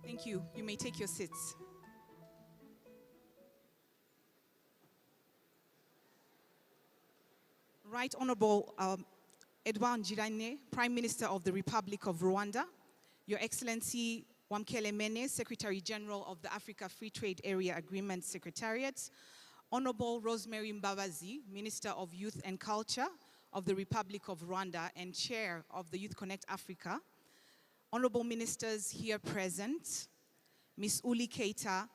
Thank you. You may take your seats. Right Honorable Edouard Ngirente, Prime Minister of the Republic of Rwanda, Your Excellency Wamkele Mene, Secretary General of the Africa Free Trade Area Agreement Secretariat, Honorable Rosemary Mbabazi, Minister of Youth and Culture of the Republic of Rwanda and Chair of the YouthConnekt Africa, Honorable Ministers here present, Ms. Uli Keita,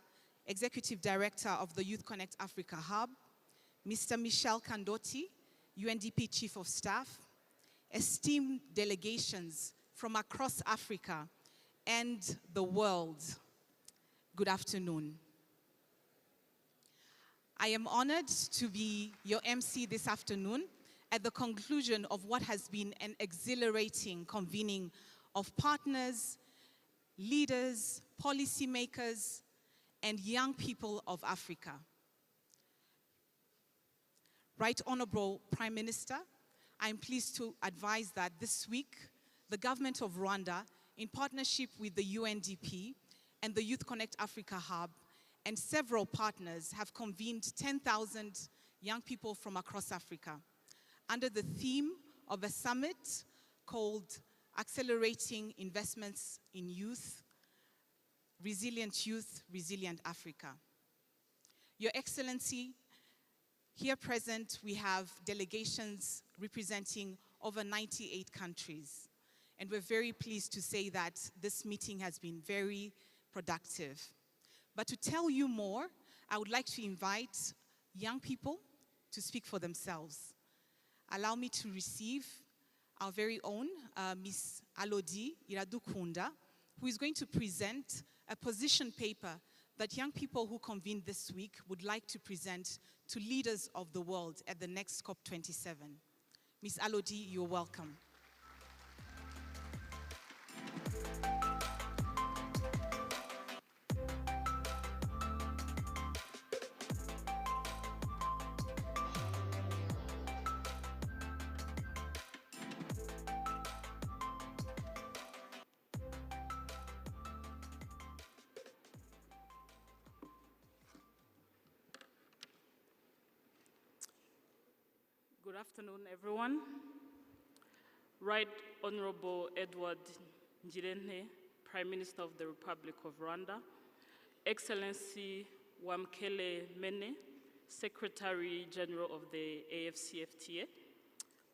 Executive Director of the YouthConnekt Africa Hub, Mr. Michel Kandoti, UNDP Chief of Staff, esteemed delegations from across Africa and the world, good afternoon. I am honored to be your MC this afternoon at the conclusion of what has been an exhilarating convening of partners, leaders, policymakers, and young people of Africa. Right Honorable Prime Minister, I am pleased to advise that this week, the government of Rwanda, in partnership with the UNDP and the YouthConnekt Africa Hub, and several partners have convened 10,000 young people from across Africa under the theme of a summit called Accelerating Investments in Youth, Resilient Africa. Your Excellency, here present we have delegations representing over 98 countries. And we're very pleased to say that this meeting has been very productive. But to tell you more, I would like to invite young people to speak for themselves. Allow me to receive our very own Ms. Alodi Iradukunda, who is going to present a position paper that young people who convened this week would like to present to leaders of the world at the next COP27. Ms. Alodi, you're welcome. Good afternoon, everyone. Right Honorable Edouard Ngirente, Prime Minister of the Republic of Rwanda, Excellency Wamkele Mene, Secretary General of the AFCFTA,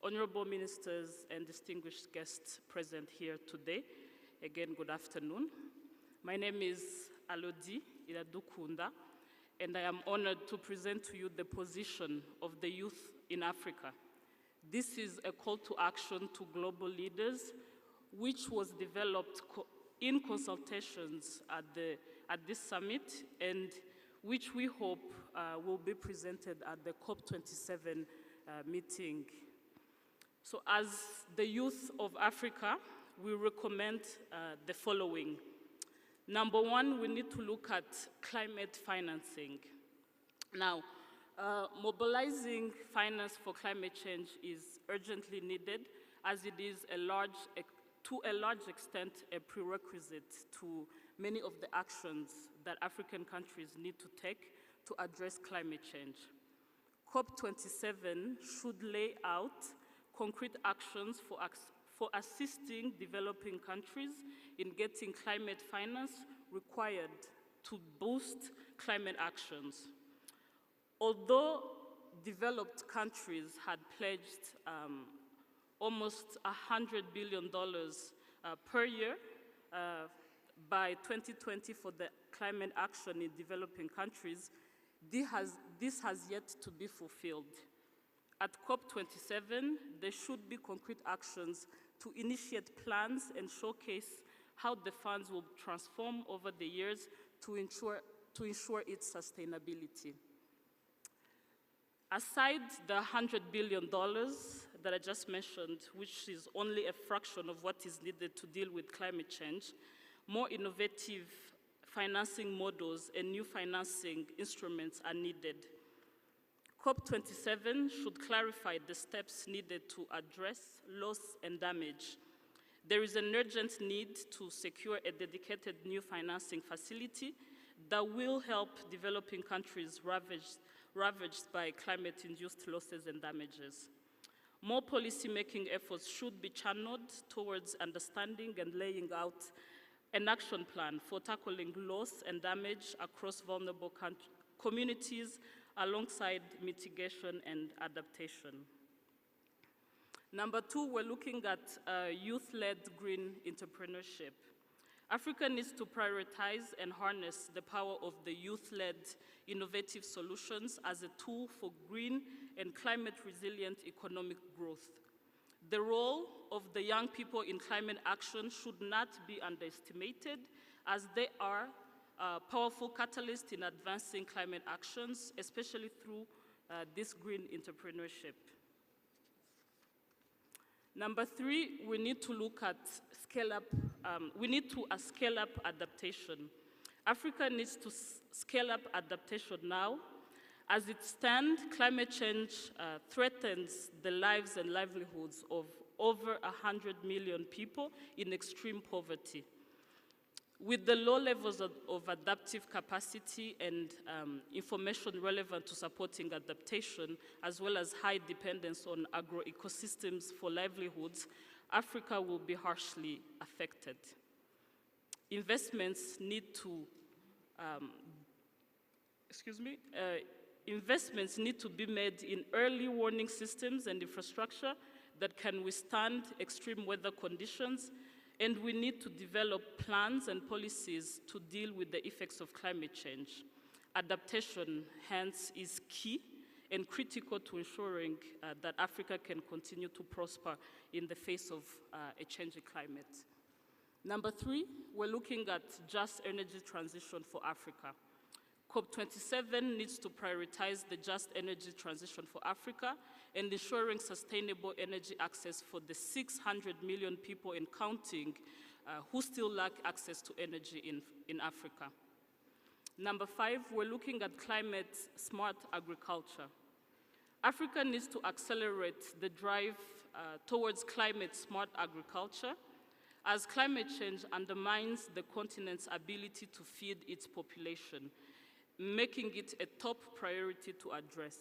Honorable Ministers and distinguished guests present here today, again, good afternoon. My name is Alodi Iradukunda, and I am honored to present to you the position of the youth in Africa. This is a call to action to global leaders, which was developed in consultations at this summit, and which we hope will be presented at the COP27 meeting. So as the youth of Africa, we recommend the following. Number one, we need to look at climate financing. Now, mobilizing finance for climate change is urgently needed, as it is to a large extent a prerequisite to many of the actions that African countries need to take to address climate change. COP27 should lay out concrete actions for assisting developing countries in getting climate finance required to boost climate actions. Although developed countries had pledged almost $100 billion per year by 2020 for the climate action in developing countries, this has yet to be fulfilled. At COP27, there should be concrete actions to initiate plans and showcase how the funds will transform over the years to ensure its sustainability. Aside the $100 billion that I just mentioned, which is only a fraction of what is needed to deal with climate change, more innovative financing models and new financing instruments are needed. COP27 should clarify the steps needed to address loss and damage, There is an urgent need to secure a dedicated new financing facility that will help developing countries ravaged by climate-induced losses and damages. More policy-making efforts should be channeled towards understanding and laying out an action plan for tackling loss and damage across vulnerable communities alongside mitigation and adaptation. Number two, we're looking at youth-led green entrepreneurship. Africa needs to prioritize and harness the power of the youth-led innovative solutions as a tool for green and climate-resilient economic growth. The role of the young people in climate action should not be underestimated, as they are powerful catalysts in advancing climate actions, especially through this green entrepreneurship. Number three, we need to look at scale-up adaptation. Africa needs to scale up adaptation now. As it stands, climate change threatens the lives and livelihoods of over 100 million people in extreme poverty. With the low levels of adaptive capacity and information relevant to supporting adaptation, as well as high dependence on agroecosystems for livelihoods, Africa will be harshly affected. Investments need to be made in early warning systems and infrastructure that can withstand extreme weather conditions, and we need to develop plans and policies to deal with the effects of climate change. Adaptation, hence, is key and critical to ensuring that Africa can continue to prosper in the face of a changing climate. Number three, we're looking at just energy transition for Africa. COP27 needs to prioritize the just energy transition for Africa and ensuring sustainable energy access for the 600 million people and counting who still lack access to energy in Africa. Number five, we're looking at climate-smart agriculture. Africa needs to accelerate the drive towards climate-smart agriculture, as climate change undermines the continent's ability to feed its population, making it a top priority to address.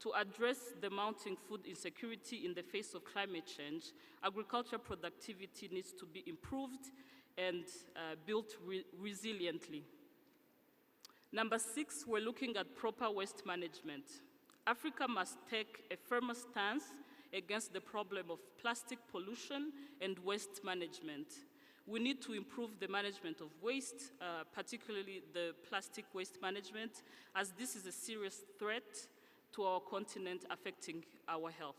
To address the mounting food insecurity in the face of climate change, agriculture productivity needs to be improved and built resiliently. Number six, we're looking at proper waste management. Africa must take a firmer stance against the problem of plastic pollution and waste management. We need to improve the management of waste, particularly the plastic waste management, as this is a serious threat to our continent, affecting our health.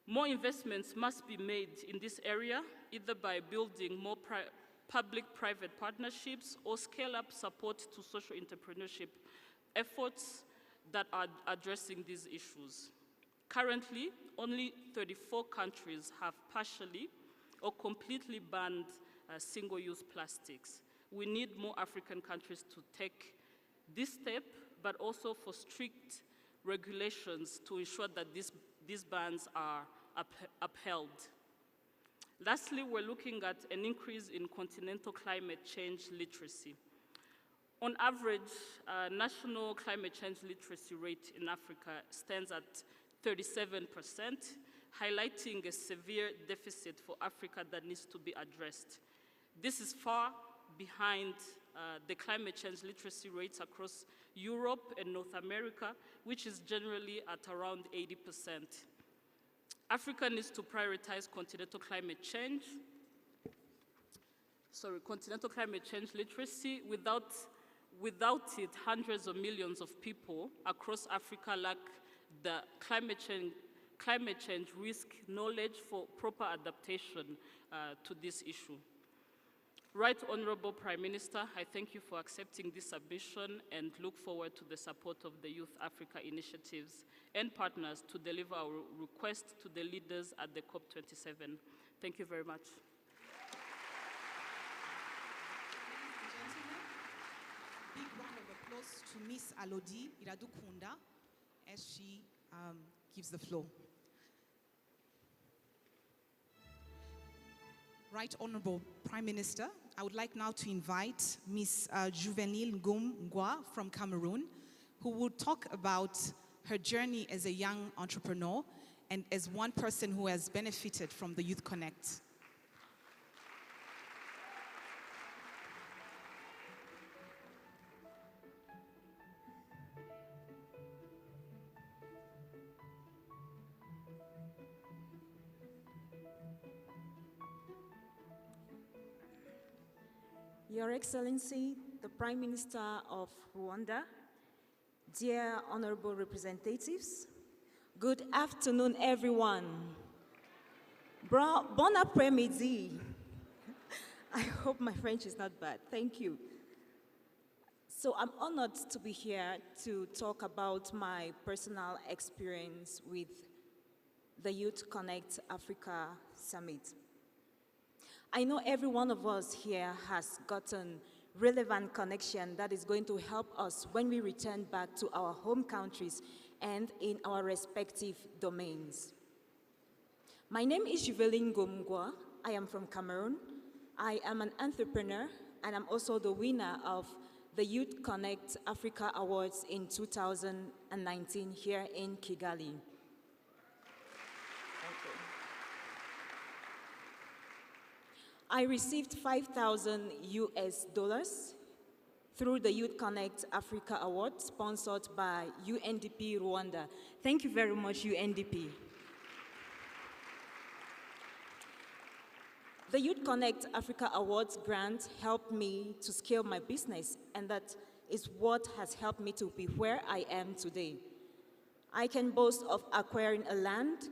More investments must be made in this area, either by building more public-private partnerships or scale up support to social entrepreneurship efforts that are addressing these issues. Currently, only 34 countries have partially or completely banned single-use plastics. We need more African countries to take this step, but also for strict regulations to ensure that these bans are upheld. Lastly, we're looking at an increase in continental climate change literacy. On average, national climate change literacy rate in Africa stands at 37%, highlighting a severe deficit for Africa that needs to be addressed. This is far behind the climate change literacy rates across Europe and North America, which is generally at around 80%. Africa needs to prioritize continental climate change literacy. Without it, hundreds of millions of people across Africa lack the climate change risk knowledge for proper adaptation to this issue. Right Honorable Prime Minister, I thank you for accepting this submission and look forward to the support of the Youth Africa initiatives and partners to deliver our request to the leaders at the COP27. Thank you very much. Big round of applause to Miss Alodi Iradukunda as she gives the floor. Right Honorable Prime Minister, I would like now to invite Ms. Juvenile Ngum from Cameroon, who will talk about her journey as a young entrepreneur and as one person who has benefited from the YouthConnekt. Your Excellency, the Prime Minister of Rwanda, dear honorable representatives, good afternoon, everyone. Bon après-midi. I hope my French is not bad. Thank you. So I'm honored to be here to talk about my personal experience with the YouthConnekt Africa Summit. I know every one of us here has gotten relevant connection that is going to help us when we return back to our home countries and in our respective domains. My name is Juveline Ngomgwa. I am from Cameroon. I am an entrepreneur, and I'm also the winner of the YouthConnekt Africa Awards in 2019 here in Kigali. I received $5,000 US through the YouthConnekt Africa Award sponsored by UNDP Rwanda. Thank you very much, UNDP. The YouthConnekt Africa Awards grant helped me to scale my business, and that is what has helped me to be where I am today. I can boast of acquiring a land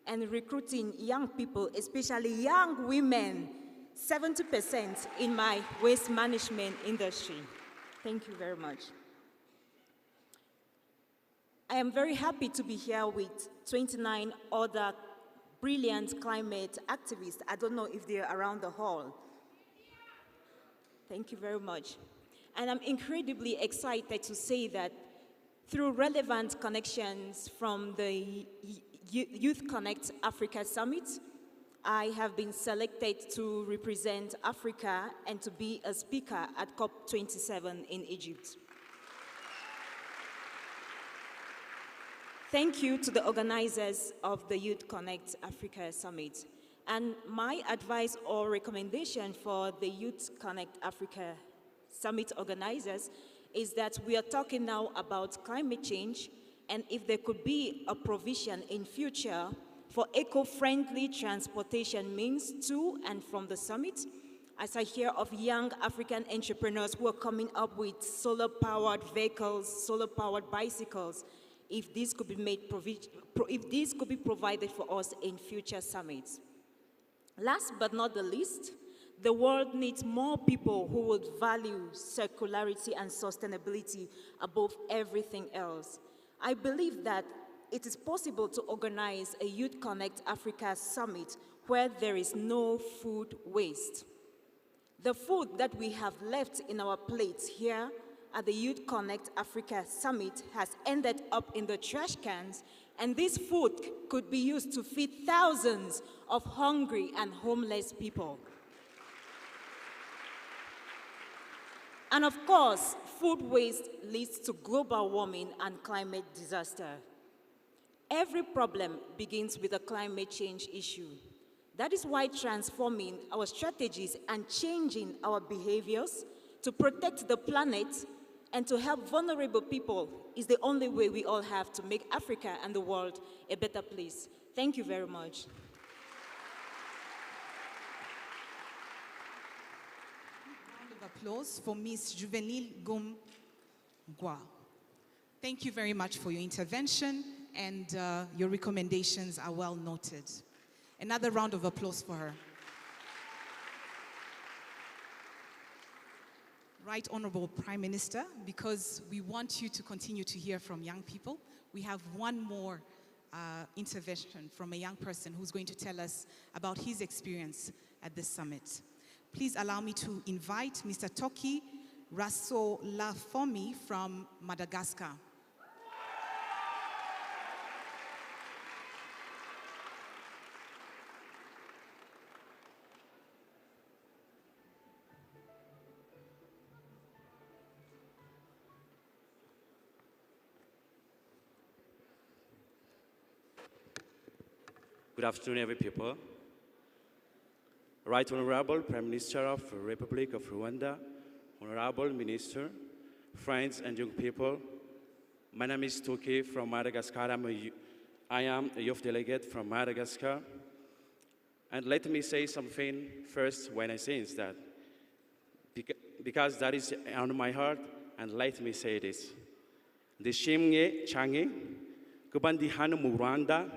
and recruiting young people, especially young women, 70% in my waste management industry. Thank you very much. I am very happy to be here with 29 other brilliant climate activists. I don't know if they're around the hall. Thank you very much. And I'm incredibly excited to say that through relevant connections from the YouthConnekt Africa Summit, I have been selected to represent Africa and to be a speaker at COP27 in Egypt. Thank you to the organizers of the YouthConnekt Africa Summit. And my advice or recommendation for the YouthConnekt Africa Summit organizers is that we are talking now about climate change, and if there could be a provision in future for eco-friendly transportation means to and from the summit, as I hear of young African entrepreneurs who are coming up with solar-powered vehicles, solar-powered bicycles, if this could be provided for us in future summits. Last but not the least, the world needs more people who would value circularity and sustainability above everything else. I believe that it is possible to organize a YouthConnekt Africa Summit where there is no food waste. The food that we have left in our plates here at the YouthConnekt Africa Summit has ended up in the trash cans, and this food could be used to feed thousands of hungry and homeless people. And of course, food waste leads to global warming and climate disaster. Every problem begins with a climate change issue. That is why transforming our strategies and changing our behaviors to protect the planet and to help vulnerable people is the only way we all have to make Africa and the world a better place. Thank you very much. Round of applause for Ms. Juvenile Ngomgwa. Thank you very much for your intervention, and your recommendations are well noted. Another round of applause for her. Right Honorable Prime Minister, because we want you to continue to hear from young people, we have one more intervention from a young person who's going to tell us about his experience at this summit. Please allow me to invite Mr. Toki Rasolafomi from Madagascar. Good afternoon, every people. Right Honorable Prime Minister of the Republic of Rwanda, Honorable Minister, friends and young people, my name is Toke from Madagascar. I am a youth delegate from Madagascar. And let me say something first when I say that, because that is on my heart, and let me say this. The shimnge change, kubandi hanu Rwanda,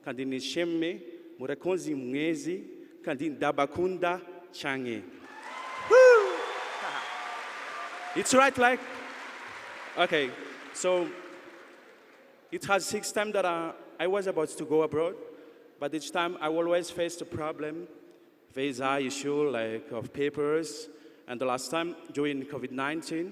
kandi ni shemme, murakonzi mwezi, kandi dabakunda change. It's right, like, okay, so it has 6 times that I was about to go abroad, but each time I always faced a problem, visa issue, like of papers, and the last time during COVID-19,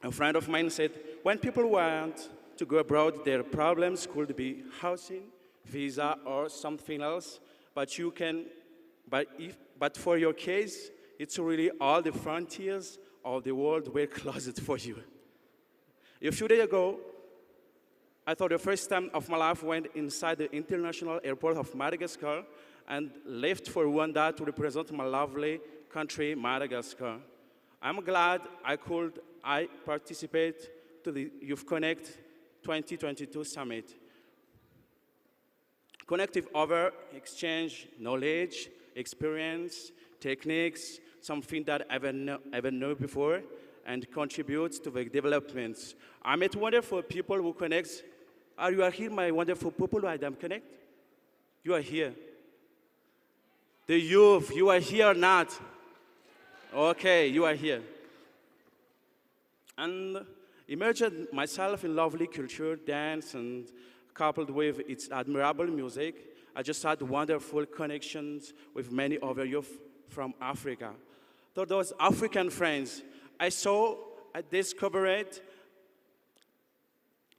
a friend of mine said, when people want to go abroad, their problems could be housing, visa, or something else, but you can, but for your case, it's really all the frontiers of the world were closed for you. A few days ago, I thought the first time of my life went inside the international airport of Madagascar and left for Rwanda to represent my lovely country, Madagascar. I'm glad I participate to the YouthConnekt 2022 summit. Connective over exchange knowledge, experience, techniques, something that I ever know before, and contributes to the developments. I met wonderful people who connect. Are you here, my wonderful people who I am connect? You are here. The youth, you are here or not? Okay, you are here. And immersed myself in lovely culture, dance, and coupled with its admirable music, I just had wonderful connections with many other youth from Africa. So those African friends, I discovered,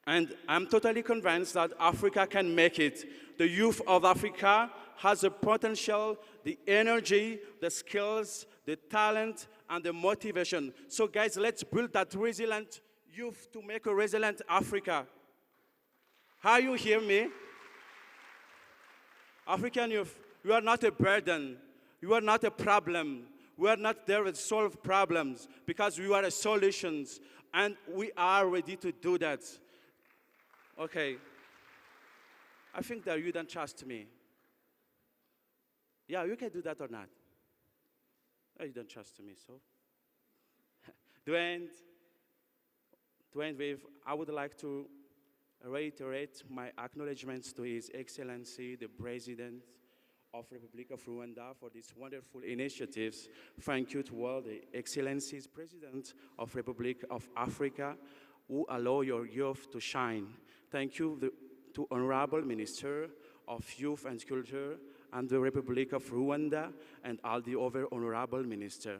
and I'm totally convinced that Africa can make it. The youth of Africa has the potential, the energy, the skills, the talent, and the motivation. So guys, let's build that resilient youth to make a resilient Africa. How you hear me? African youth, you are not a burden. You are not a problem. We are not there to solve problems because we are solutions, and we are ready to do that. Okay. I think that you don't trust me. Yeah, you can do that or not. Oh, you don't trust me, so. To end with, I would like to reiterate my acknowledgements to His Excellency, the President of Republic of Rwanda, for these wonderful initiatives. Thank you to all the Excellencies, President of Republic of Africa, who allow your youth to shine. Thank you to Honorable Minister of Youth and Culture and the Republic of Rwanda and all the other Honorable Minister.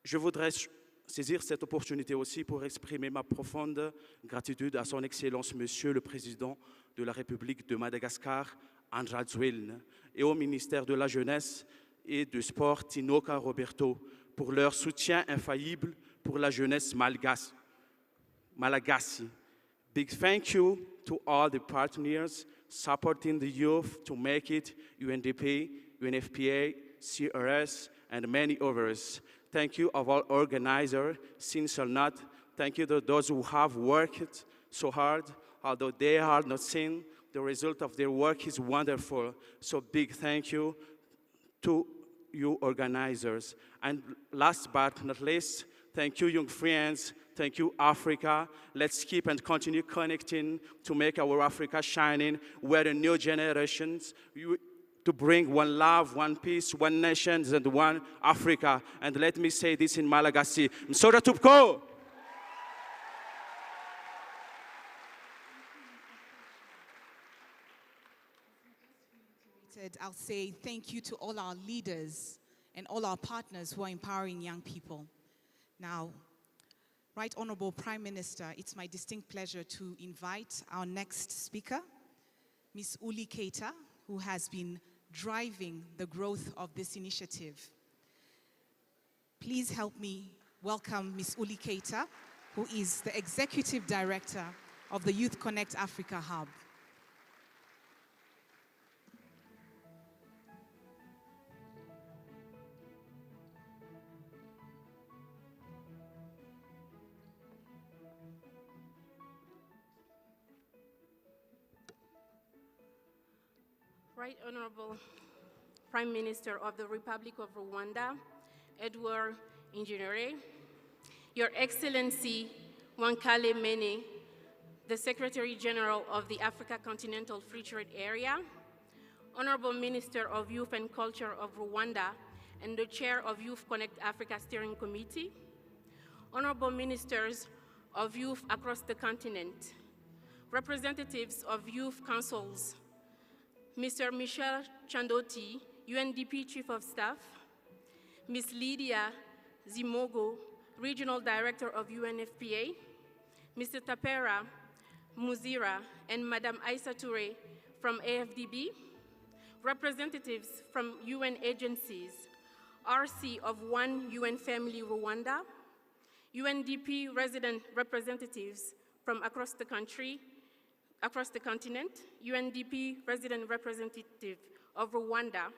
Je voudrais saisir cette opportunité aussi pour exprimer ma profonde gratitude à son Excellence, Monsieur le Président de la République de Madagascar, Andrzej, et au ministère de la Jeunesse et du Sport, Tinoka Roberto, pour leur soutien infaillible pour la jeunesse malagasy. Big thank you to all the partners supporting the youth to make it, UNDP, UNFPA, CRS, and many others. Thank you of all organizers, since or not. Thank you to those who have worked so hard, although they are not seen. The result of their work is wonderful. So big thank you to you organizers. And last but not least, thank you, young friends. Thank you, Africa. Let's keep and continue connecting to make our Africa shining, where the new generations, to bring one love, one peace, one nation, and one Africa. And let me say this in Malagasy. Msora Tupko! I'll say thank you to all our leaders and all our partners who are empowering young people. Now, Right Honorable Prime Minister, it's my distinct pleasure to invite our next speaker, Ms. Uli Keita, who has been driving the growth of this initiative. Please help me welcome Ms. Uli Keita, who is the Executive Director of the YouthConnekt Africa Hub. Right Honorable Prime Minister of the Republic of Rwanda, Edward Ngirente, Your Excellency Wankale Mene, the Secretary General of the Africa Continental Free Trade Area, Honorable Minister of Youth and Culture of Rwanda and the Chair of YouthConnekt Africa Steering Committee, Honorable Ministers of Youth across the continent, representatives of youth councils, Mr. Michel Chandoti, UNDP Chief of Staff, Ms. Lydia Zimogo, Regional Director of UNFPA, Mr. Tapera Muzira, and Madam Aissa Toure from AFDB, representatives from UN agencies, RC of One UN Family Rwanda, UNDP resident representatives from across the country, across the continent, UNDP resident representative of Rwanda,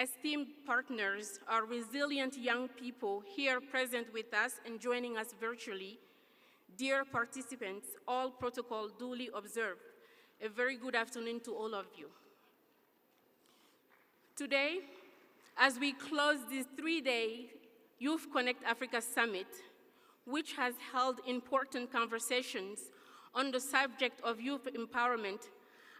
esteemed partners, our resilient young people here present with us and joining us virtually, dear participants, all protocol duly observed, a very good afternoon to all of you. Today, as we close this 3-day YouthConnekt Africa Summit, which has held important conversations on the subject of youth empowerment,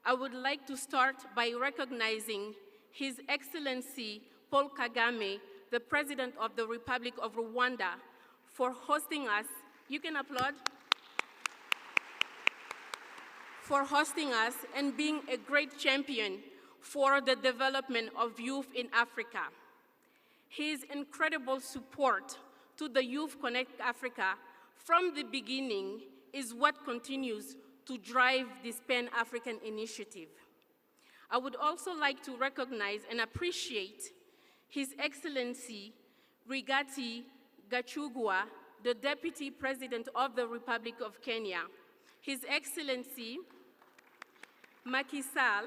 I would like to start by recognizing His Excellency Paul Kagame, the President of the Republic of Rwanda, for hosting us. You can applaud. For hosting us and being a great champion for the development of youth in Africa. His incredible support to the YouthConnekt Africa from the beginning is what continues to drive this Pan-African initiative. I would also like to recognize and appreciate His Excellency Rigathi Gachagua, the Deputy President of the Republic of Kenya, His Excellency Macky Sall,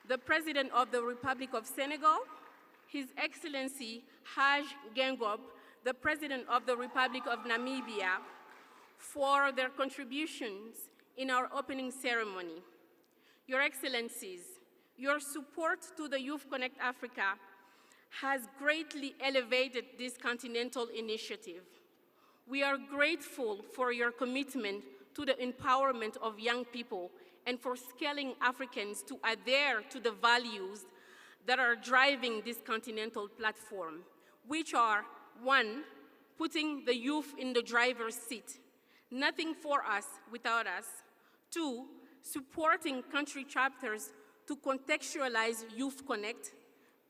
the President of the Republic of Senegal, His Excellency Haj Gengob, the President of the Republic of Namibia, for their contributions in our opening ceremony. Your Excellencies, your support to the YouthConnekt Africa has greatly elevated this continental initiative. We are grateful for your commitment to the empowerment of young people and for scaling Africans to adhere to the values that are driving this continental platform, which are, 1, putting the youth in the driver's seat, nothing for us without us. 2, supporting country chapters to contextualize YouthConnekt.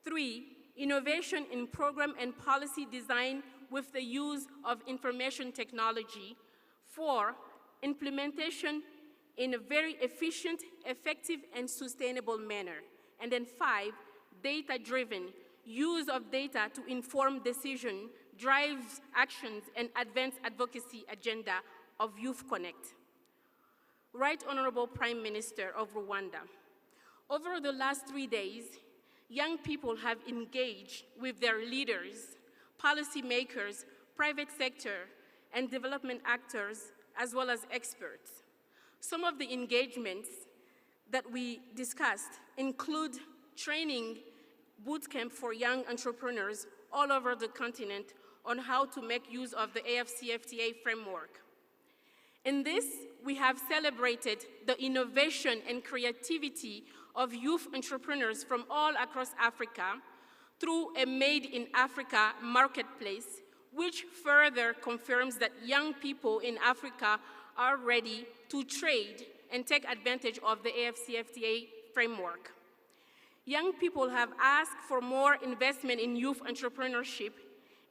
3, innovation in program and policy design with the use of information technology. 4, implementation in a very efficient, effective, and sustainable manner. And then 5, data-driven, use of data to inform decision, drives actions, and advance advocacy agenda of YouthConnekt. Right Honorable Prime Minister of Rwanda, over the last 3 days, young people have engaged with their leaders, policymakers, private sector, and development actors, as well as experts. Some of the engagements that we discussed include training bootcamp for young entrepreneurs all over the continent on how to make use of the AFCFTA framework. In this, we have celebrated the innovation and creativity of youth entrepreneurs from all across Africa through a Made in Africa marketplace, which further confirms that young people in Africa are ready to trade and take advantage of the AFCFTA framework. Young people have asked for more investment in youth entrepreneurship,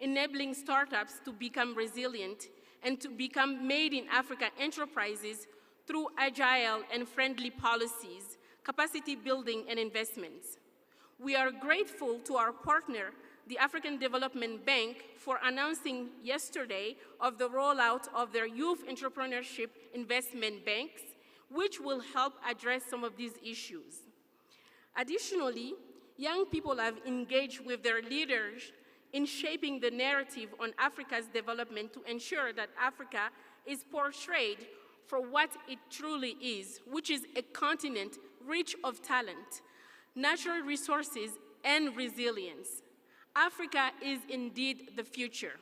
enabling startups to become resilient and to become made in Africa enterprises through agile and friendly policies, capacity building, and investments. We are grateful to our partner, the African Development Bank, for announcing yesterday of the rollout of their youth entrepreneurship investment banks, which will help address some of these issues. Additionally, young people have engaged with their leaders in shaping the narrative on Africa's development to ensure that Africa is portrayed for what it truly is, which is a continent rich of talent, natural resources, and resilience. Africa is indeed the future.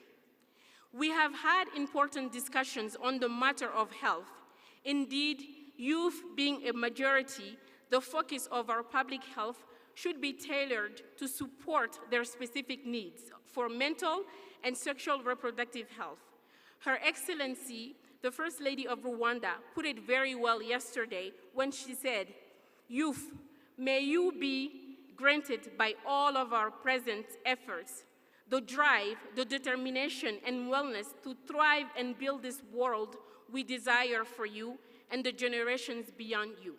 We have had important discussions on the matter of health. Indeed, youth being a majority, the focus of our public health should be tailored to support their specific needs for mental and sexual reproductive health. Her Excellency, the First Lady of Rwanda, put it very well yesterday when she said, "Youth, may you be granted by all of our present efforts the drive, the determination, and wellness to thrive and build this world we desire for you and the generations beyond you."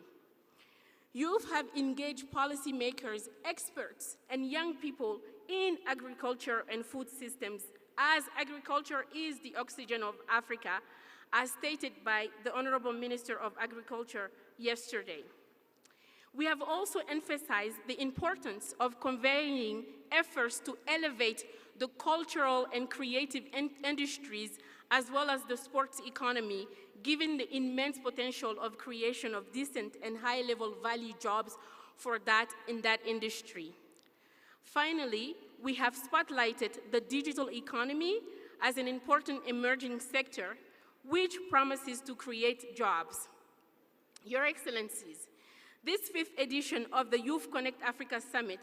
Youth have engaged policymakers, experts, and young people in agriculture and food systems, as agriculture is the oxygen of Africa, as stated by the Honorable Minister of Agriculture yesterday. We have also emphasized the importance of conveying efforts to elevate the cultural and creative industries as well as the sports economy, given the immense potential of creation of decent and high-level value jobs for that in that industry. Finally, we have spotlighted the digital economy as an important emerging sector which promises to create jobs. Your Excellencies, this 5th edition of the YouthConnekt Africa Summit,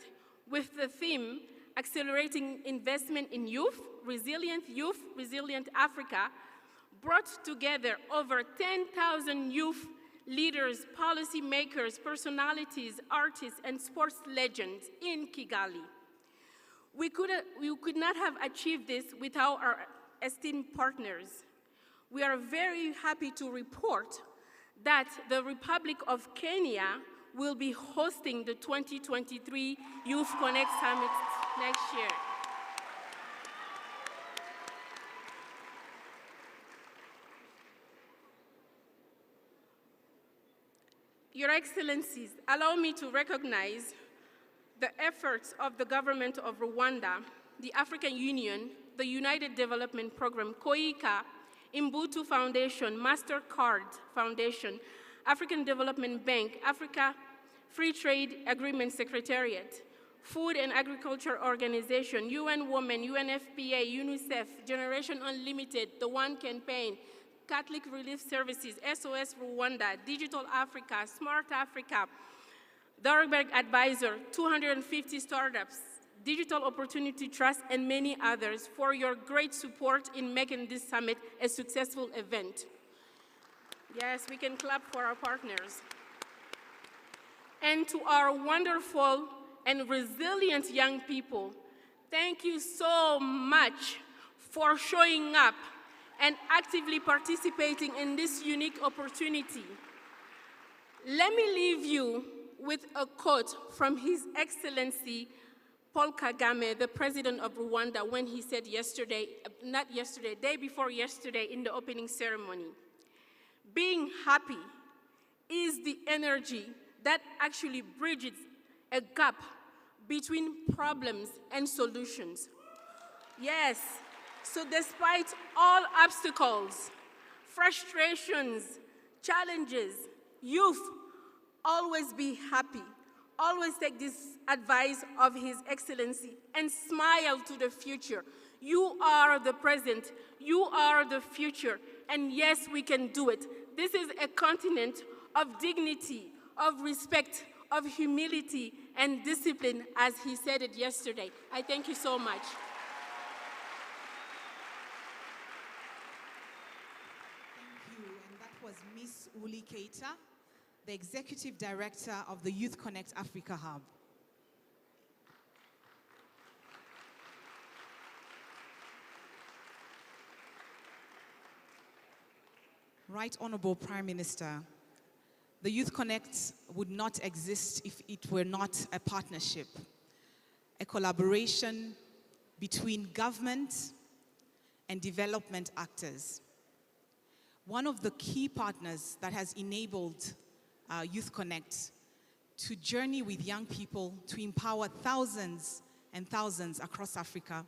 with the theme Accelerating Investment in Youth, Resilient Africa, brought together over 10,000 youth leaders, policymakers, personalities, artists, and sports legends in Kigali. We could not have achieved this without our esteemed partners. We are very happy to report that the Republic of Kenya will be hosting the 2023 YouthConnekt Summit next year. Your Excellencies, allow me to recognize the efforts of the government of Rwanda, the African Union, the United Development Program, COICA, Imbuto Foundation, MasterCard Foundation, African Development Bank, Africa Free Trade Agreement Secretariat, Food and Agriculture Organization, UN Women, UNFPA, UNICEF, Generation Unlimited, The One Campaign, Catholic Relief Services, SOS Rwanda, Digital Africa, Smart Africa, Dorberg Advisor, 250 startups, Digital Opportunity Trust, and many others for your great support in making this summit a successful event. Yes, we can clap for our partners. And to our wonderful and resilient young people, thank you so much for showing up and actively participating in this unique opportunity. Let me leave you with a quote from His Excellency Paul Kagame, the President of Rwanda, when he said day before yesterday in the opening ceremony. Being happy is the energy that actually bridges a gap between problems and solutions. Yes, so despite all obstacles, frustrations, challenges, youth, always be happy. Always take this advice of His Excellency and smile to the future. You are the present, you are the future, and yes, we can do it. This is a continent of dignity, of respect, of humility, and discipline, as he said it yesterday. I thank you so much. Thank you, and that was Miss Uli Keita, the Executive Director of the YouthConnekt Africa Hub. Right Honorable Prime Minister, the YouthConnekt would not exist if it were not a partnership, a collaboration between government and development actors. One of the key partners that has enabled YouthConnekt to journey with young people to empower thousands and thousands across Africa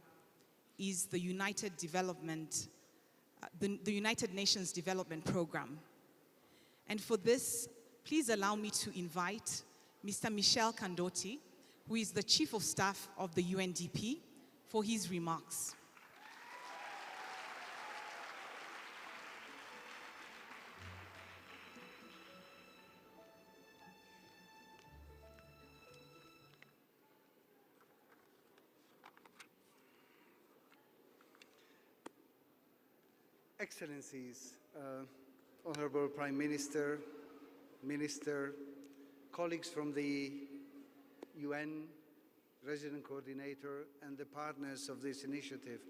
is the United Nations Development Program. And for this, please allow me to invite Mr. Michel Kandoti, who is the Chief of Staff of the UNDP, for his remarks. Excellencies, Honorable Prime Minister, Minister, colleagues from the UN, Resident Coordinator, and the partners of this initiative.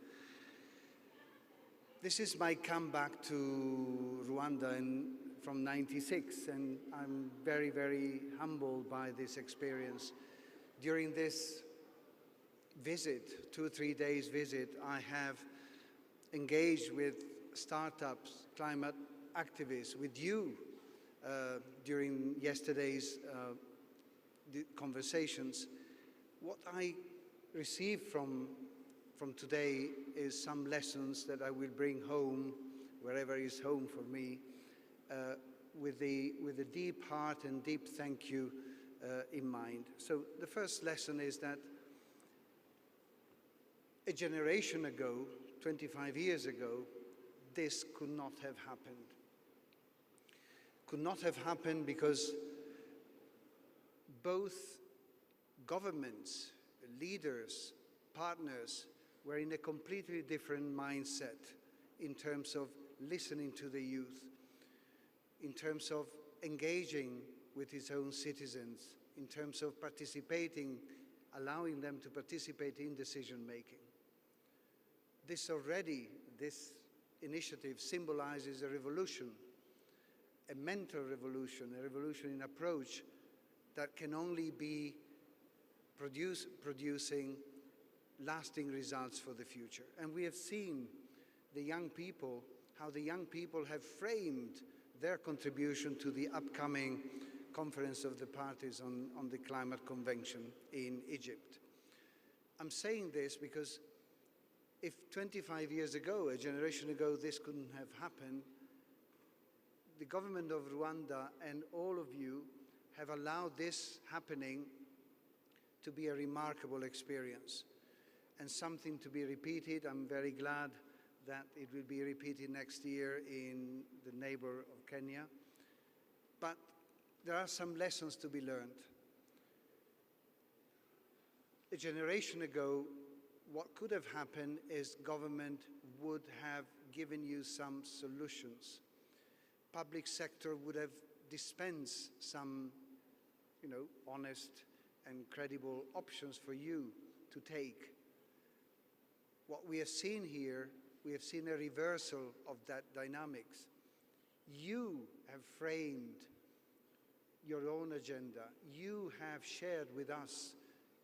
This is my comeback to Rwanda from '96, and I'm very, very humbled by this experience. During this visit, 2-3 days visit, I have engaged with startups, climate activists, with you during yesterday's conversations. What I received from today is some lessons that I will bring home, wherever is home for me, with a deep heart and deep thank you in mind. So the first lesson is that a generation ago, 25 years ago, this could not have happened. Could not have happened because both governments, leaders, partners were in a completely different mindset in terms of listening to the youth, in terms of engaging with his own citizens, in terms of participating, allowing them to participate in decision-making. This initiative symbolizes a revolution, a mental revolution, a revolution in approach that can only be producing lasting results for the future. And we have seen the young people, how the young people have framed their contribution to the upcoming Conference of the Parties on the Climate Convention in Egypt. I'm saying this because if 25 years ago, a generation ago, this couldn't have happened, the government of Rwanda and all of you have allowed this happening to be a remarkable experience and something to be repeated. I'm very glad that it will be repeated next year in the neighbor of Kenya. But there are some lessons to be learned. A generation ago, what could have happened is government would have given you some solutions. Public sector would have dispensed some, honest and credible options for you to take. What we have seen here, we have seen a reversal of that dynamics. You have framed your own agenda. You have shared with us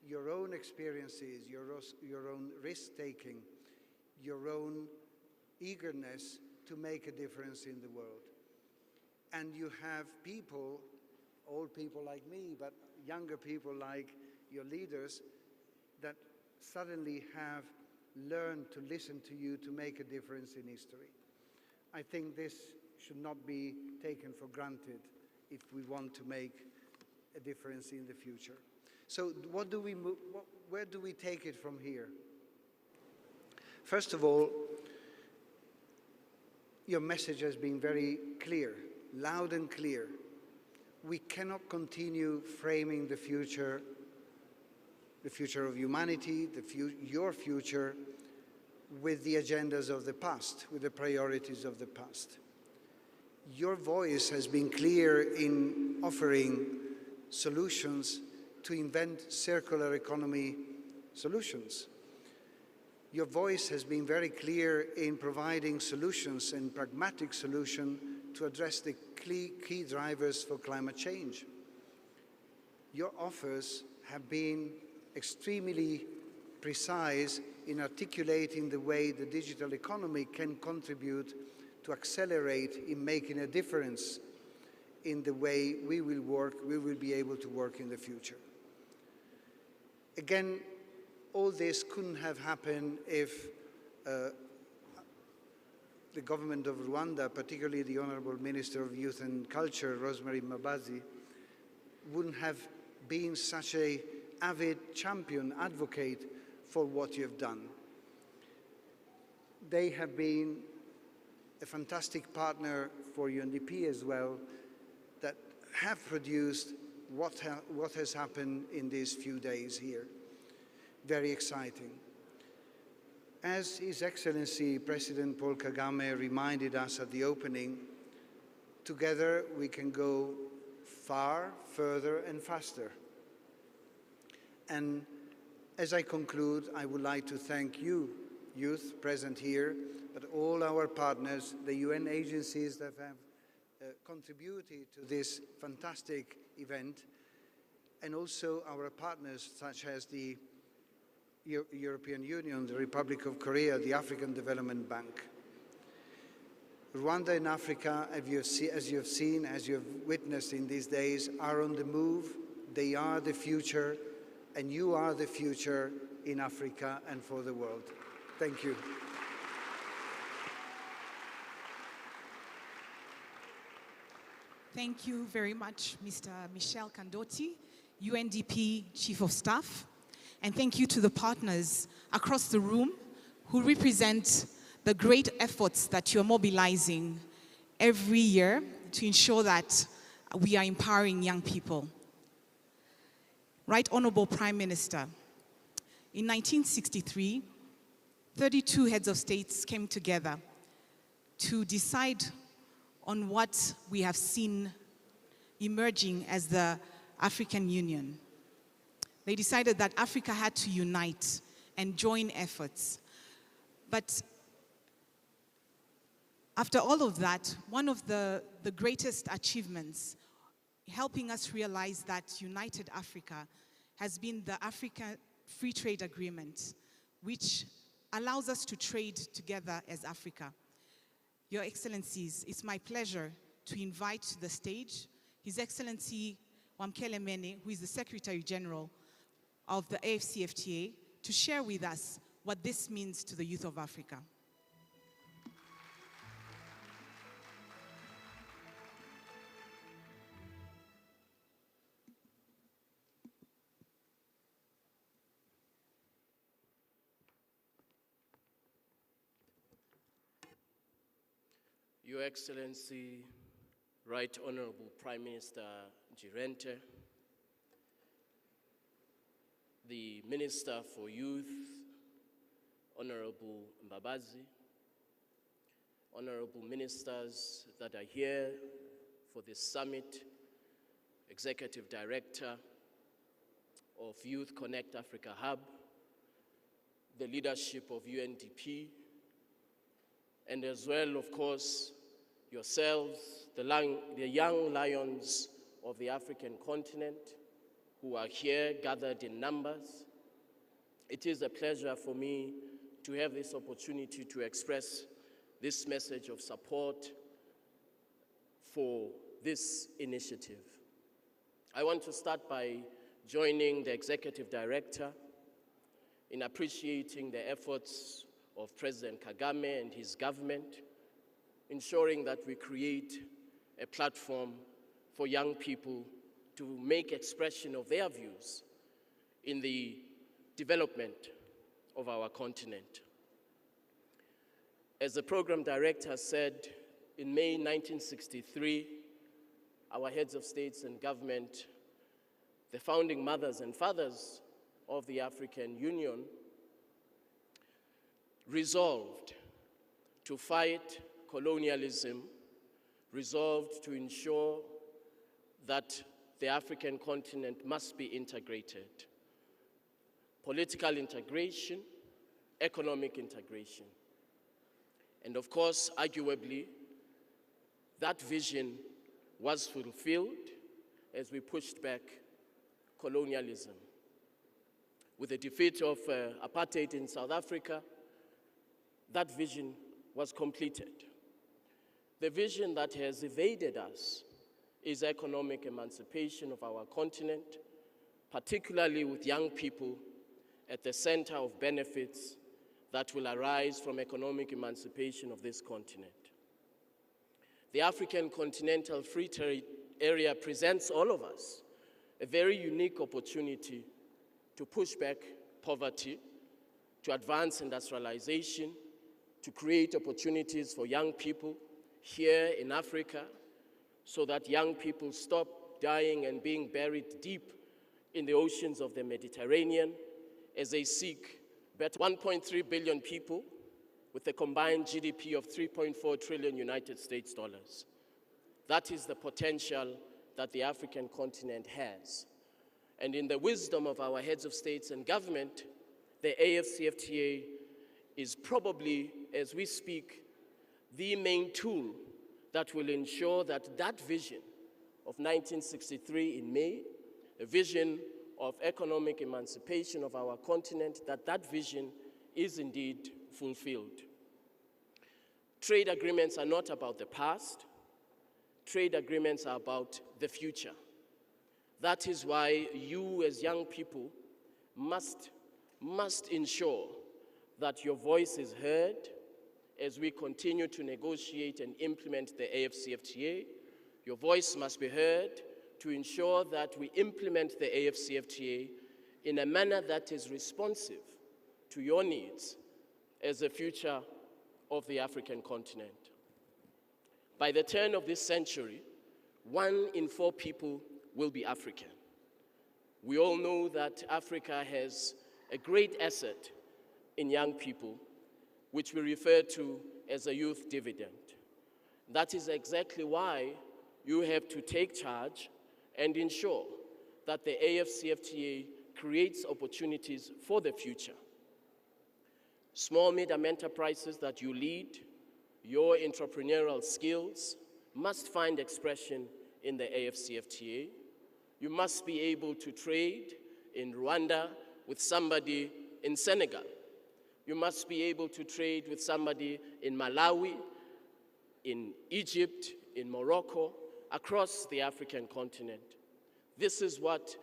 your own experiences, your own risk-taking, your own eagerness to make a difference in the world. And you have people, old people like me, but younger people like your leaders, that suddenly have learned to listen to you to make a difference in history. I think this should not be taken for granted if we want to make a difference in the future. So where do we take it from here? First of all, your message has been very clear, loud and clear. We cannot continue framing the future of humanity, your future, with the agendas of the past, with the priorities of the past. Your voice has been clear in offering solutions to invent circular economy solutions. Your voice has been very clear in providing solutions and pragmatic solutions to address the key drivers for climate change. Your offers have been extremely precise in articulating the way the digital economy can contribute to accelerate in making a difference in the way we will be able to work in the future. Again, all this couldn't have happened if the government of Rwanda, particularly the Honorable Minister of Youth and Culture, Rosemary Mbabazi, wouldn't have being such an avid champion, advocate for what you've done. They have been a fantastic partner for UNDP as well, that have produced what has happened in these few days here. Very exciting. As His Excellency President Paul Kagame reminded us at the opening, together we can go far, further and faster. And as I conclude, I would like to thank you, youth present here, but all our partners, the UN agencies that have contributed to this fantastic event, and also our partners such as the European Union, the Republic of Korea, the African Development Bank. Rwanda and Africa, as you have seen, as you have witnessed in these days, are on the move. They are the future, and you are the future in Africa and for the world. Thank you. Thank you very much, Mr. Michel Kandoti, UNDP Chief of Staff. And thank you to the partners across the room who represent the great efforts that you're mobilizing every year to ensure that we are empowering young people. Right Honorable Prime Minister, in 1963, 32 heads of states came together to decide on what we have seen emerging as the African Union. They decided that Africa had to unite and join efforts. But after all of that, one of the greatest achievements helping us realize that united Africa has been the Africa Free Trade Agreement, which allows us to trade together as Africa. Your Excellencies, it's my pleasure to invite to the stage His Excellency Wamkele Mene, who is the Secretary General of the AFCFTA, to share with us what this means to the youth of Africa. Your Excellency, Right Honorable Prime Minister Jirente, the Minister for Youth, Honorable Mbabazi, Honorable Ministers that are here for this summit, Executive Director of YouthConnekt Africa Hub, the leadership of UNDP, and as well, of course, yourselves, the young lions of the African continent who are here gathered in numbers. It is a pleasure for me to have this opportunity to express this message of support for this initiative. I want to start by joining the Executive Director in appreciating the efforts of President Kagame and his government, ensuring that we create a platform for young people to make expression of their views in the development of our continent. As the program director said, in May 1963, our heads of states and government, the founding mothers and fathers of the African Union, resolved to fight colonialism, resolved to ensure that the African continent must be integrated. Political integration, economic integration. And of course, arguably, that vision was fulfilled as we pushed back colonialism. With the defeat of apartheid in South Africa, that vision was completed. The vision that has evaded us is economic emancipation of our continent, particularly with young people at the center of benefits that will arise from economic emancipation of this continent. The African Continental Free Trade Area presents all of us a very unique opportunity to push back poverty, to advance industrialization, to create opportunities for young people here in Africa so that young people stop dying and being buried deep in the oceans of the Mediterranean as they seek better. 1.3 billion people with a combined GDP of 3.4 trillion United States dollars. That is the potential that the African continent has. And in the wisdom of our heads of states and government, the AFCFTA is probably, as we speak, the main tool that will ensure that that vision of 1963 in May, a vision of economic emancipation of our continent, that vision is indeed fulfilled. Trade agreements are not about the past. Trade agreements are about the future. That is why you as young people must ensure that your voice is heard as we continue to negotiate and implement the AFCFTA. Your voice must be heard to ensure that we implement the AFCFTA in a manner that is responsive to your needs as the future of the African continent. By the turn of this century, 1 in 4 people will be African. We all know that Africa has a great asset in young people, which we refer to as a youth dividend. That is exactly why you have to take charge and ensure that the AFCFTA creates opportunities for the future. Small, medium enterprises that you lead, your entrepreneurial skills must find expression in the AFCFTA. You must be able to trade in Rwanda with somebody in Senegal. You must be able to trade with somebody in Malawi, in Egypt, in Morocco, across the African continent. This is what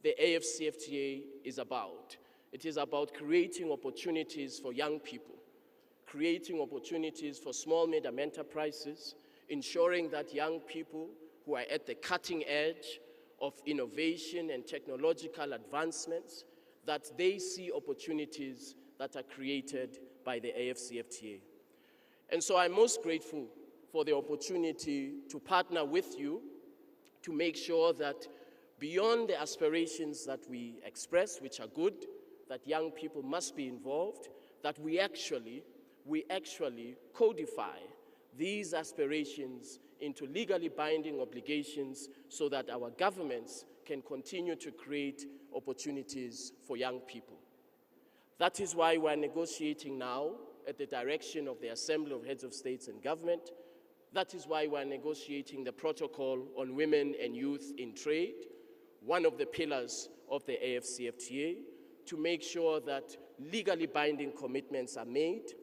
the AFCFTA is about. It is about creating opportunities for young people, creating opportunities for small, medium enterprises, ensuring that young people who are at the cutting edge of innovation and technological advancements, that they see opportunities that are created by the AFCFTA. And so I'm most grateful for the opportunity to partner with you to make sure that beyond the aspirations that we express, which are good, that young people must be involved, that we actually codify these aspirations into legally binding obligations so that our governments can continue to create opportunities for young people. That is why we're negotiating now at the direction of the Assembly of Heads of States and Government. That is why we're negotiating the protocol on women and youth in trade, one of the pillars of the AFCFTA, to make sure that legally binding commitments are made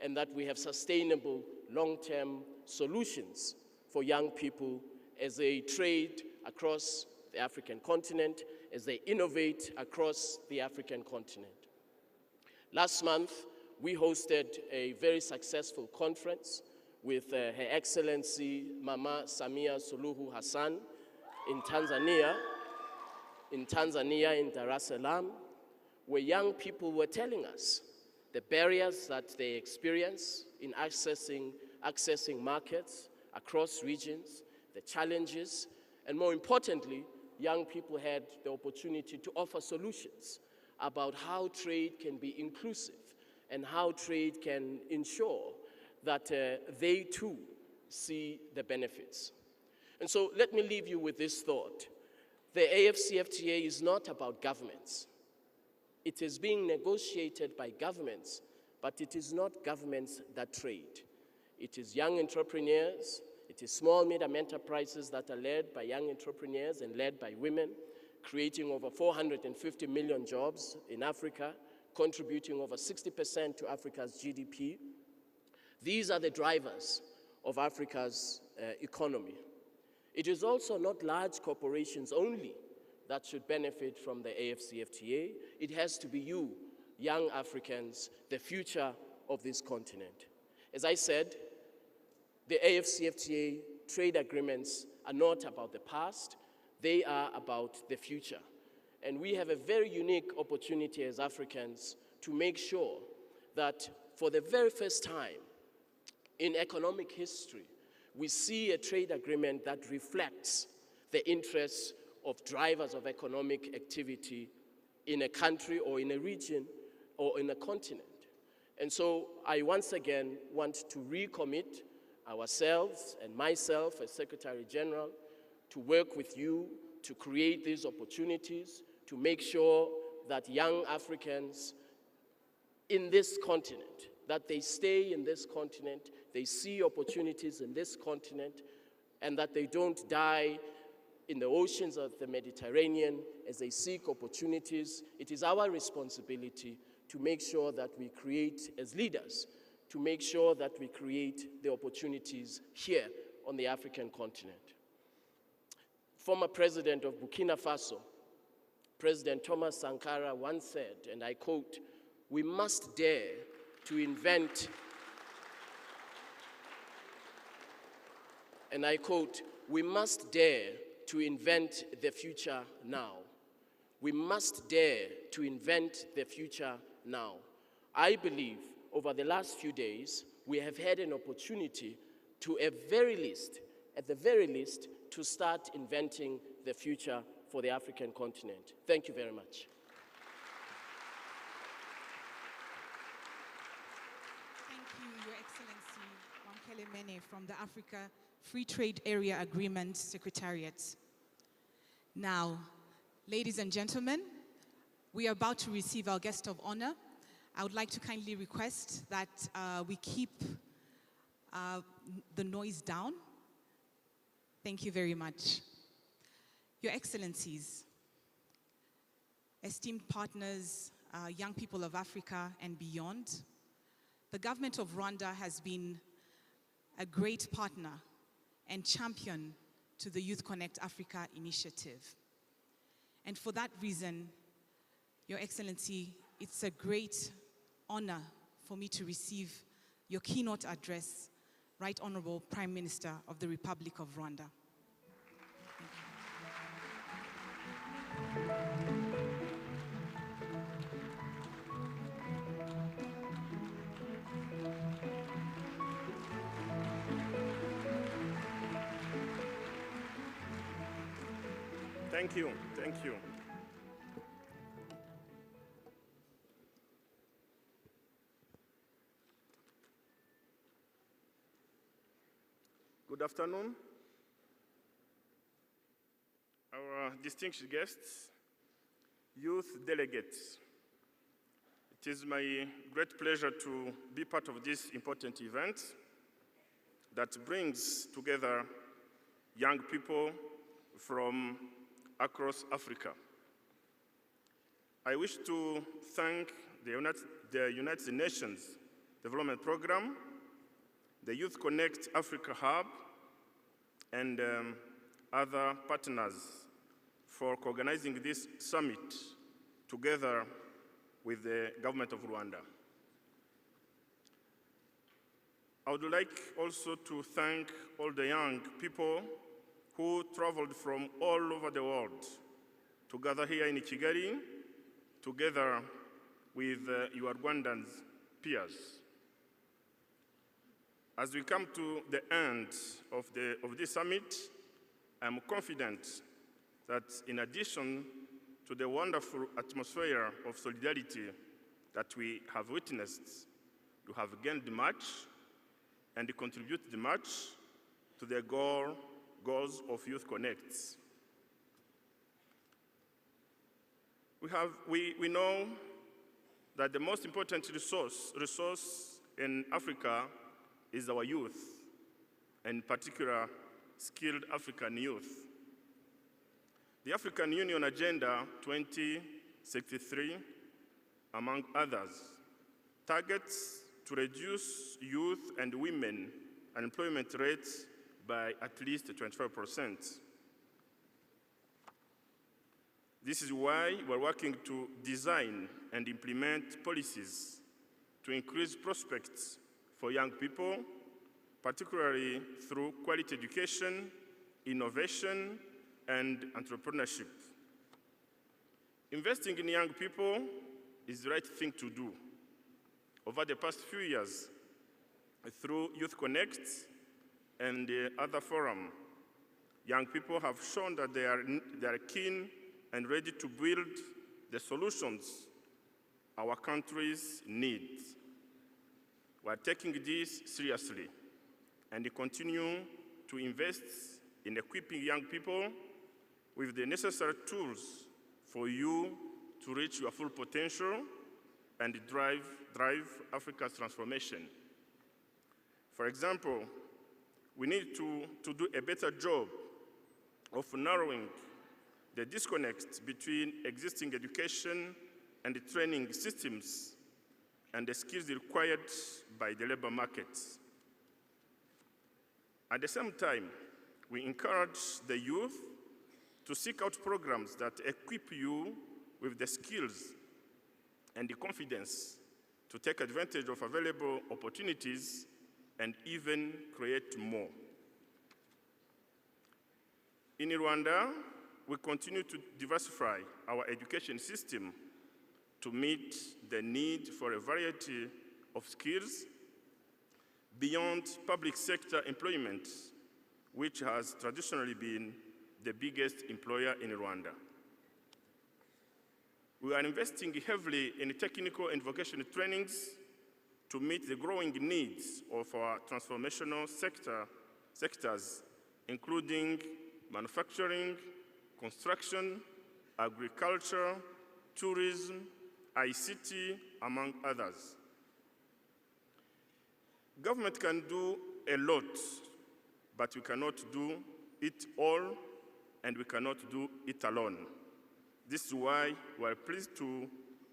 and that we have sustainable long-term solutions for young people as they trade across the African continent, as they innovate across the African continent. Last month, we hosted a very successful conference with Her Excellency Mama Samia Suluhu Hassan in Tanzania, in Dar es Salaam, where young people were telling us the barriers that they experience in accessing markets across regions, the challenges, and more importantly, young people had the opportunity to offer solutions about how trade can be inclusive and how trade can ensure that they too see the benefits. And so let me leave you with this thought. The AFCFTA is not about governments. It is being negotiated by governments, but it is not governments that trade. It is young entrepreneurs, it is small, medium enterprises that are led by young entrepreneurs and led by women, creating over 450 million jobs in Africa, contributing over 60% to Africa's GDP. These are the drivers of Africa's economy. It is also not large corporations only that should benefit from the AFCFTA. It has to be you, young Africans, the future of this continent. As I said, the AFCFTA trade agreements are not about the past. They are about the future. And we have a very unique opportunity as Africans to make sure that for the very first time in economic history, we see a trade agreement that reflects the interests of drivers of economic activity in a country or in a region or in a continent. And so I once again want to recommit ourselves and myself as Secretary General to work with you to create these opportunities, to make sure that young Africans in this continent, that they stay in this continent, they see opportunities in this continent, and that they don't die in the oceans of the Mediterranean as they seek opportunities. It is our responsibility to make sure that we create, as leaders, to make sure that we create the opportunities here on the African continent. Former President of Burkina Faso, President Thomas Sankara once said, and I quote, "We must dare to invent," and I quote, "We must dare to invent the future now." We must dare to invent the future now. I believe over the last few days, we have had an opportunity to, at the very least, to start inventing the future for the African continent. Thank you very much. Thank you, Your Excellency Wamkele Mene from the Africa Free Trade Area Agreement Secretariat. Now, ladies and gentlemen, we are about to receive our guest of honor. I would like to kindly request that we keep the noise down. Thank you very much. Your Excellencies, esteemed partners, young people of Africa and beyond, the government of Rwanda has been a great partner and champion to the YouthConnekt Africa initiative. And for that reason, Your Excellency, it's a great honor for me to receive your keynote address, Right Honorable Prime Minister of the Republic of Rwanda. Thank you. Thank you. Good afternoon. Our distinguished guests, youth delegates. It is my great pleasure to be part of this important event that brings together young people from across Africa. I wish to thank the United Nations Development Programme, the YouthConnekt Africa Hub, and other partners for organizing this summit together with the government of Rwanda. I would like also to thank all the young people who traveled from all over the world to gather here in Kigali, together with your Rwandan peers. As we come to the end of this summit, I'm confident that in addition to the wonderful atmosphere of solidarity that we have witnessed, you have gained much and contributed much to the goals of YouthConnekt. We know that the most important resource in Africa is our youth, and in particular, skilled African youth. The African Union Agenda 2063, among others, targets to reduce youth and women unemployment rates by at least 25%. This is why we're working to design and implement policies to increase prospects for young people, particularly through quality education, innovation, and entrepreneurship. Investing in young people is the right thing to do. Over the past few years, through YouthConnekt and the other forum, young people have shown that they are keen and ready to build the solutions our countries need. We are taking this seriously and continue to invest in equipping young people with the necessary tools for you to reach your full potential and drive Africa's transformation. For example, we need to do a better job of narrowing the disconnect between existing education and training systems and the skills required by the labor market. At the same time, we encourage the youth to seek out programs that equip you with the skills and the confidence to take advantage of available opportunities and even create more. In Rwanda, we continue to diversify our education system to meet the need for a variety of skills beyond public sector employment, which has traditionally been the biggest employer in Rwanda. We are investing heavily in technical and vocational trainings to meet the growing needs of our transformational sectors, including manufacturing, construction, agriculture, tourism, ICT, among others. Government can do a lot, but we cannot do it all, and we cannot do it alone. This is why we are pleased to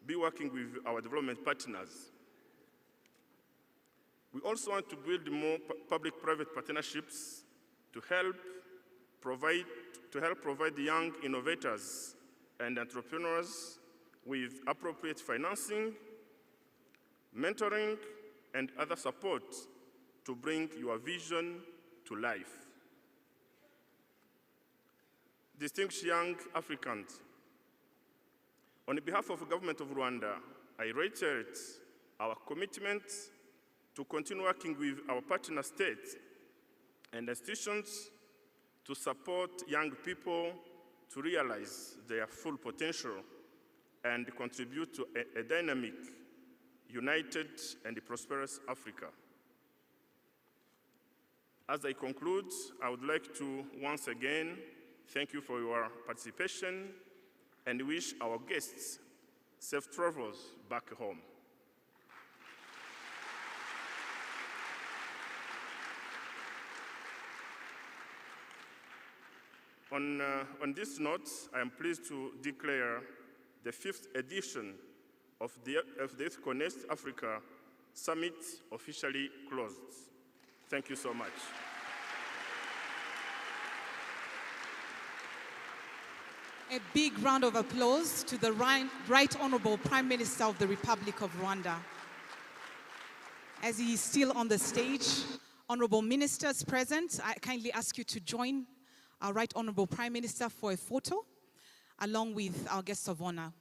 be working with our development partners. We also want to build more public-private partnerships to help provide young innovators and entrepreneurs with appropriate financing, mentoring, and other support to bring your vision to life. Distinguished young Africans, on behalf of the government of Rwanda, I reiterate our commitment to continue working with our partner states and institutions to support young people to realize their full potential and contribute to a dynamic, united, and prosperous Africa. As I conclude, I would like to once again thank you for your participation and wish our guests safe travels back home. On this note, I am pleased to declare the 5th edition of the YouthConnekt Africa Summit officially closed. Thank you so much. A big round of applause to the Right Honorable Prime Minister of the Republic of Rwanda. As he is still on the stage, honorable ministers present, I kindly ask you to join our Right Honorable Prime Minister for a photo, along with our guests of honor.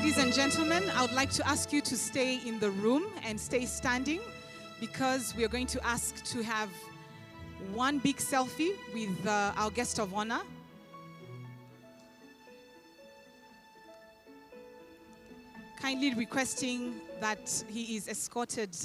Ladies and gentlemen, I would like to ask you to stay in the room and stay standing because we are going to ask to have one big selfie with our guest of honor. Kindly requesting that he is escorted.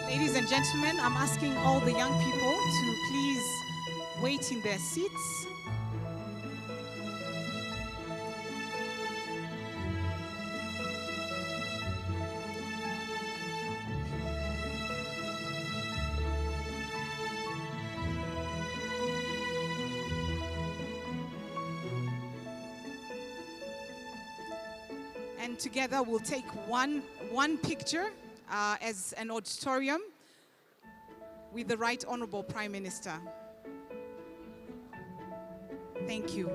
Ladies and gentlemen, I'm asking all the young people to please wait in their seats. And together we'll take one picture as an auditorium with the Right Honorable Prime Minister. Thank you.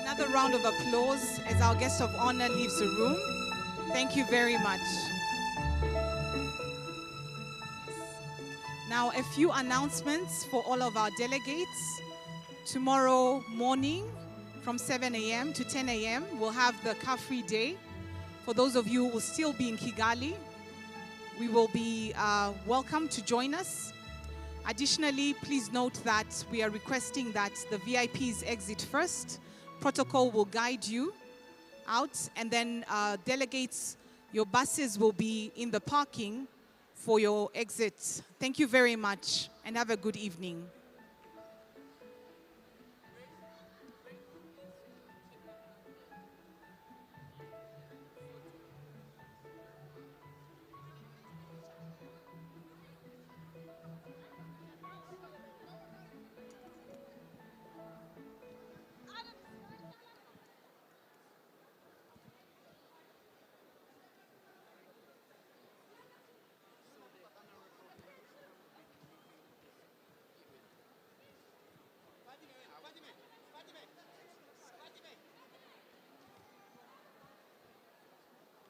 Another round of applause as our guest of honor leaves the room. Thank you very much. Now, a few announcements for all of our delegates. Tomorrow morning from 7 a.m. to 10 a.m., we'll have the car-free day. For those of you who will still be in Kigali, we will be welcome to join us. Additionally, please note that we are requesting that the VIPs exit first. Protocol will guide you out, and then delegates, your buses will be in the parking for your exit. Thank you very much, and have a good evening.